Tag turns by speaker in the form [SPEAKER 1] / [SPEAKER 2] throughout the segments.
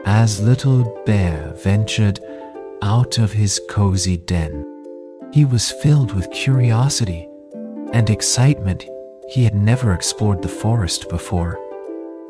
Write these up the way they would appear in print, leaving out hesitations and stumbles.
[SPEAKER 1] As little bear ventured out of his cozy den, he was filled with curiosity and excitement. He had never explored the forest before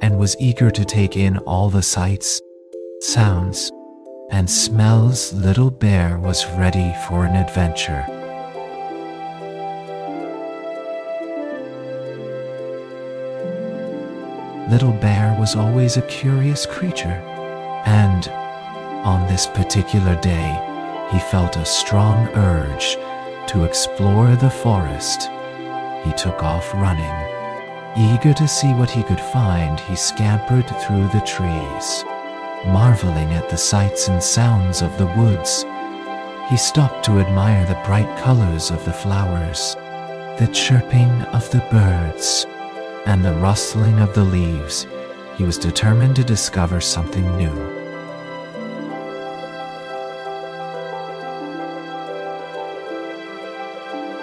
[SPEAKER 1] and was eager to take in all the sights, sounds, and smells. Little bear was ready for an adventure. Little bear was always a curious creature, and on this particular day, he felt a strong urge to explore the forest. He took off running. Eager to see what he could find, he scampered through the trees, marveling at the sights and sounds of the woods. He stopped to admire the bright colors of the flowers, the chirping of the birds, and the rustling of the leaves. He was determined to discover something new.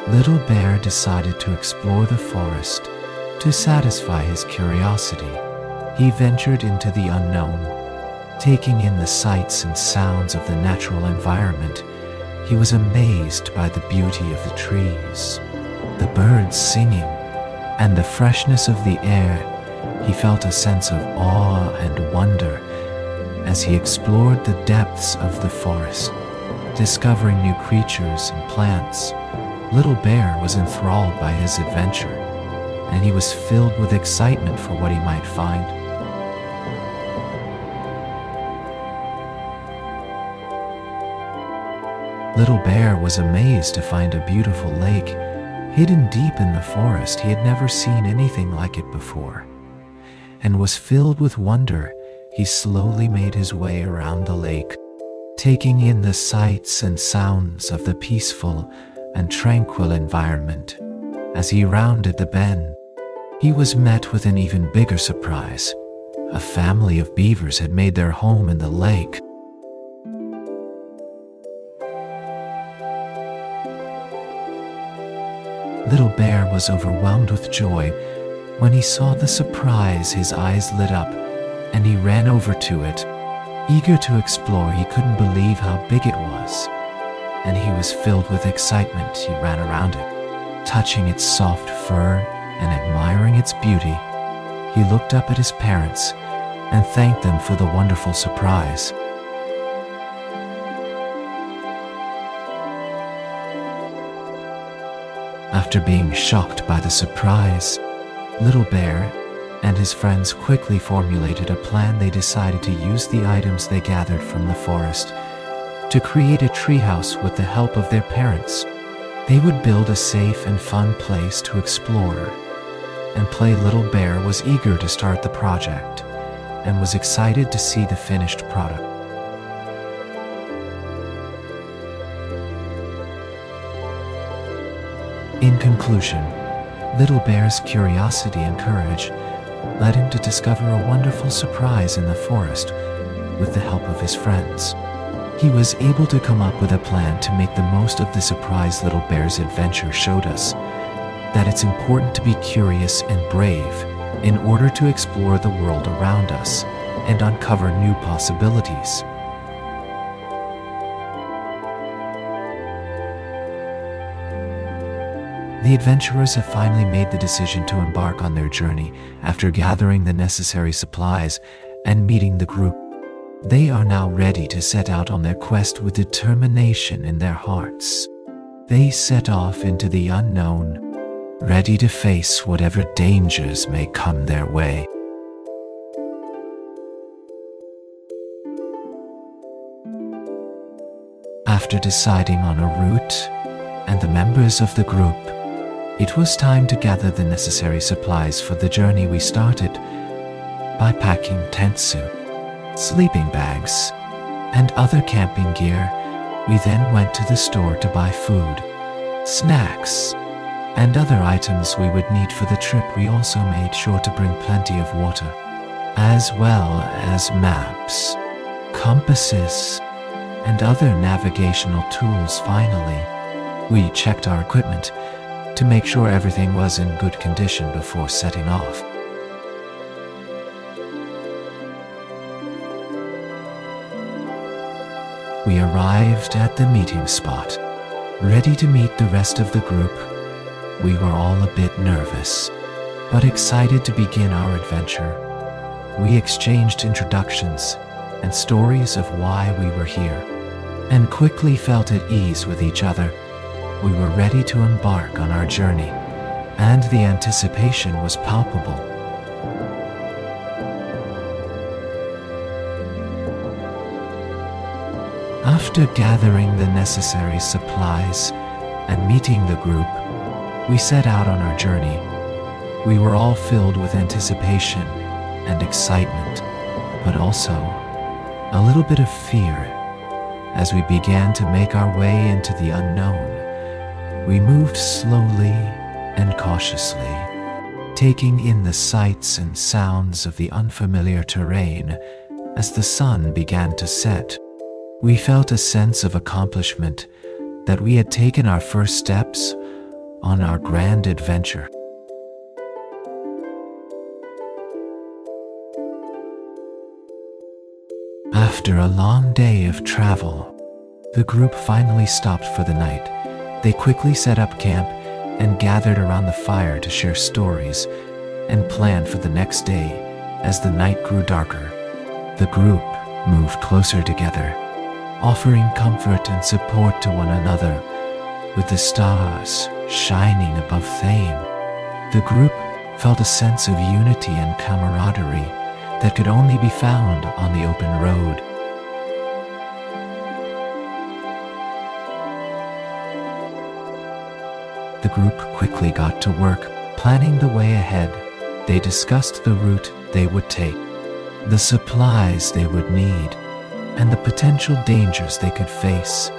[SPEAKER 1] Little Bear decided to explore the forest to satisfy his curiosity. He ventured into the unknown, taking in the sights and sounds of the natural environment. He was amazed by the beauty of the trees, the birds singing, and the freshness of the air. He felt a sense of awe and wonder as he explored the depths of the forest, discovering new creatures and plants. Little Bear was enthralled by his adventure, and he was filled with excitement for what he might find. Little Bear was amazed to find a beautiful lake hidden deep in the forest. He had never seen anything like it before, and was filled with wonder. He slowly made his way around the lake, taking in the sights and sounds of the peaceful and tranquil environment. As he rounded the bend, he was met with an even bigger surprise. A family of beavers had made their home in the lake. Little Bear was overwhelmed with joy when he saw the surprise. His eyes lit up, and he ran over to it. Eager to explore, he couldn't believe how big it was, and he was filled with excitement. He ran around it, touching its soft fur and admiring its beauty. He looked up at his parents and thanked them for the wonderful surprise. After being shocked by the surprise, Little Bear and his friends quickly formulated a plan. They decided to use the items they gathered from the forest to create a treehouse with the help of their parents. They would build a safe and fun place to explore and play. Little Bear was eager to start the project and was excited to see the finished product. In conclusion, Little Bear's curiosity and courage led him to discover a wonderful surprise in the forest with the help of his friends. He was able to come up with a plan to make the most of the surprise. Little Bear's adventure showed us that it's important to be curious and brave in order to explore the world around us and uncover new possibilities. The adventurers have finally made the decision to embark on their journey. After gathering the necessary supplies and meeting the group, they are now ready to set out on their quest with determination in their hearts. They set off into the unknown, ready to face whatever dangers may come their way. After deciding on a route and the members of the group, it was time to gather the necessary supplies for the journey. We started by packing tent suit, sleeping bags, and other camping gear. We then went to the store to buy food, snacks, and other items we would need for the trip. We also made sure to bring plenty of water, as well as maps, compasses, and other navigational tools. Finally, we checked our equipment to make sure everything was in good condition before setting off. We arrived at the meeting spot, ready to meet the rest of the group. We were all a bit nervous, but excited to begin our adventure. We exchanged introductions and stories of why we were here, and quickly felt at ease with each other. We were ready to embark on our journey, and the anticipation was palpable. After gathering the necessary supplies and meeting the group, we set out on our journey. We were all filled with anticipation and excitement, but also a little bit of fear. As we began to make our way into the unknown, we moved slowly and cautiously, taking in the sights and sounds of the unfamiliar terrain. As the sun began to set, we felt a sense of accomplishment that we had taken our first steps on our grand adventure. After a long day of travel, the group finally stopped for the night. They quickly set up camp and gathered around the fire to share stories and plan for the next day. As the night grew darker, the group moved closer together, offering comfort and support to one another. With the stars shining above Thame, the group felt a sense of unity and camaraderie that could only be found on the open road. The group quickly got to work, planning the way ahead. They discussed the route they would take, the supplies they would need, and the potential dangers they could face.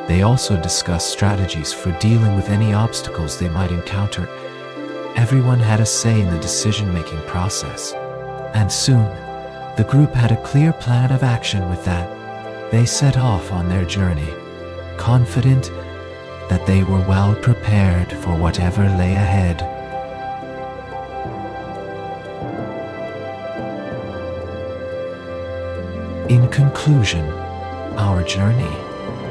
[SPEAKER 1] They also discussed strategies for dealing with any obstacles they might encounter. Everyone had a say in the decision-making process, and soon the group had a clear plan of action. With that, they set off on their journey, confident that they were well prepared for whatever lay ahead. In conclusion, our journey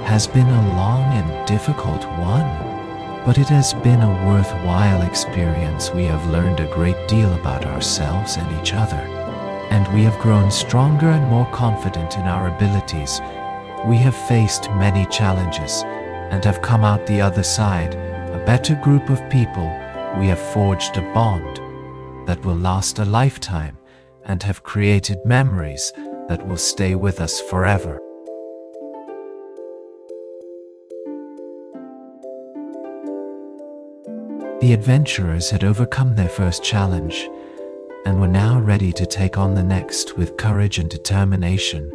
[SPEAKER 1] has been a long and difficult one, but it has been a worthwhile experience. We have learned a great deal about ourselves and each other, and we have grown stronger and more confident in our abilities. We have faced many challenges and have come out the other side, a better group of people. We have forged a bond that will last a lifetime and have created memories that will stay with us forever. The adventurers had overcome their first challenge and were now ready to take on the next with courage and determination.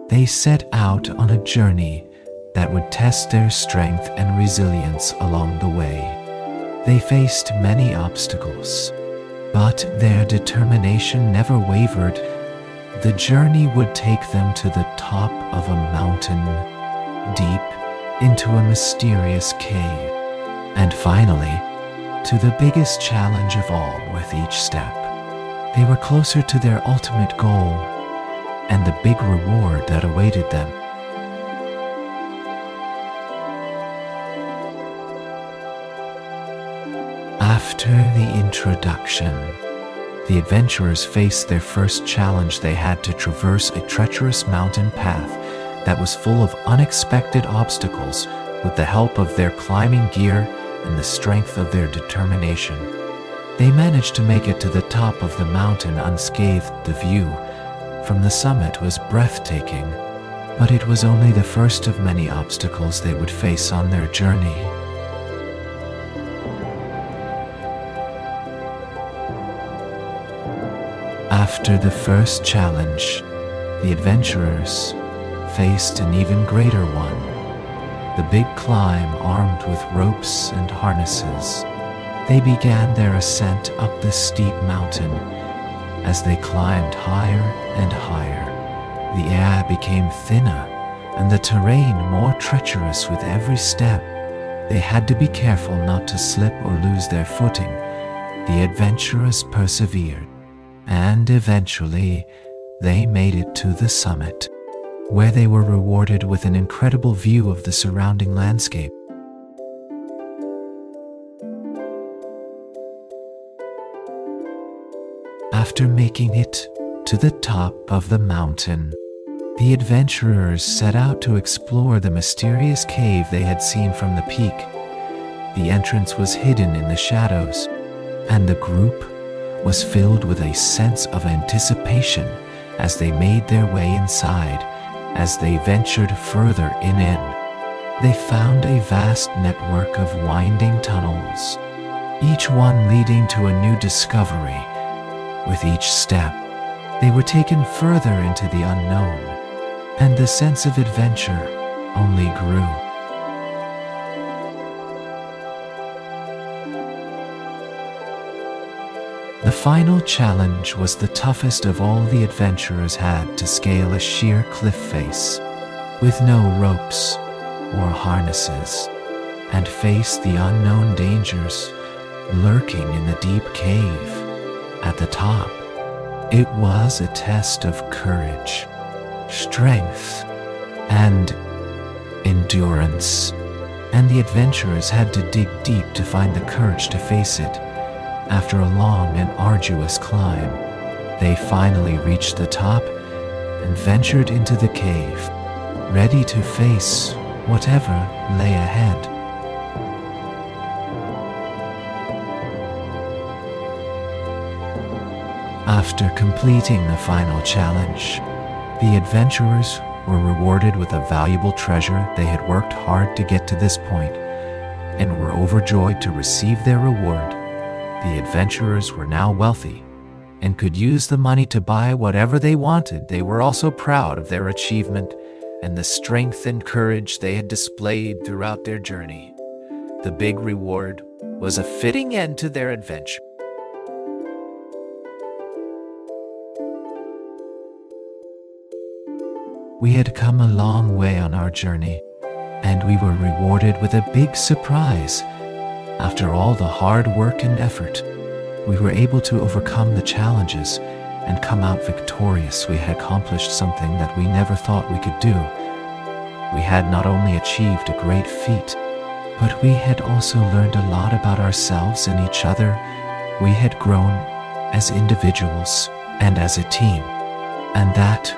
[SPEAKER 1] They set out on a journey that would test their strength and resilience along the way. They faced many obstacles, but their determination never wavered. The journey would take them to the top of a mountain, deep into a mysterious cave, and finally, to the biggest challenge of all. With each step, they were closer to their ultimate goal and the big reward that awaited them. After the introduction, the adventurers faced their first challenge. They had to traverse a treacherous mountain path that was full of unexpected obstacles. With the help of their climbing gear and the strength of their determination, they managed to make it to the top of the mountain unscathed. The view from the summit was breathtaking, but it was only the first of many obstacles they would face on their journey. After the first challenge, the adventurers faced an even greater one. The big climb, armed with ropes and harnesses. They began their ascent up the steep mountain. As they climbed higher and higher, the air became thinner and the terrain more treacherous with every step. They had to be careful not to slip or lose their footing. The adventurers persevered, and eventually they made it to the summit. where they were rewarded with an incredible view of the surrounding landscape. After making it to the top of the mountain, the adventurers set out to explore the mysterious cave they had seen from the peak. The entrance was hidden in the shadows, and the group was filled with a sense of anticipation as they made their way inside. As they ventured further in, they found a vast network of winding tunnels, each one leading to a new discovery. With each step, they were taken further into the unknown, and the sense of adventure only grew. The final challenge was the toughest of all the adventurers had to scale a sheer cliff face, with no ropes or harnesses, and face the unknown dangers lurking in the deep cave at the top. It was a test of courage, strength, and endurance, and the adventurers had to dig deep to find the courage to face it. After a long and arduous climb, they finally reached the top and ventured into the cave, ready to face whatever lay ahead. After completing the final challenge, the adventurers were rewarded with a valuable treasure they had worked hard to get to this point, and were overjoyed to receive their reward. The adventurers were now wealthy and could use the money to buy whatever they wanted. They were also proud of their achievement and the strength and courage they had displayed throughout their journey. The big reward was a fitting end to their adventure. We had come a long way on our journey, and we were rewarded with a big surprise. After all the hard work and effort, we were able to overcome the challenges and come out victorious. We had accomplished something that we never thought we could do. We had not only achieved a great feat, but we had also learned a lot about ourselves and each other. We had grown as individuals and as a team, and that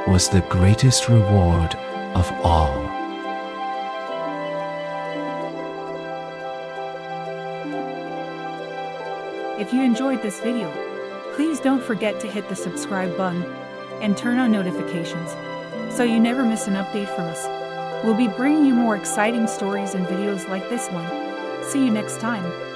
[SPEAKER 1] was the greatest reward of all.
[SPEAKER 2] If you enjoyed this video, please don't forget to hit the subscribe button and turn on notifications so you never miss an update from us. We'll be bringing you more exciting stories and videos like this one. See you next time.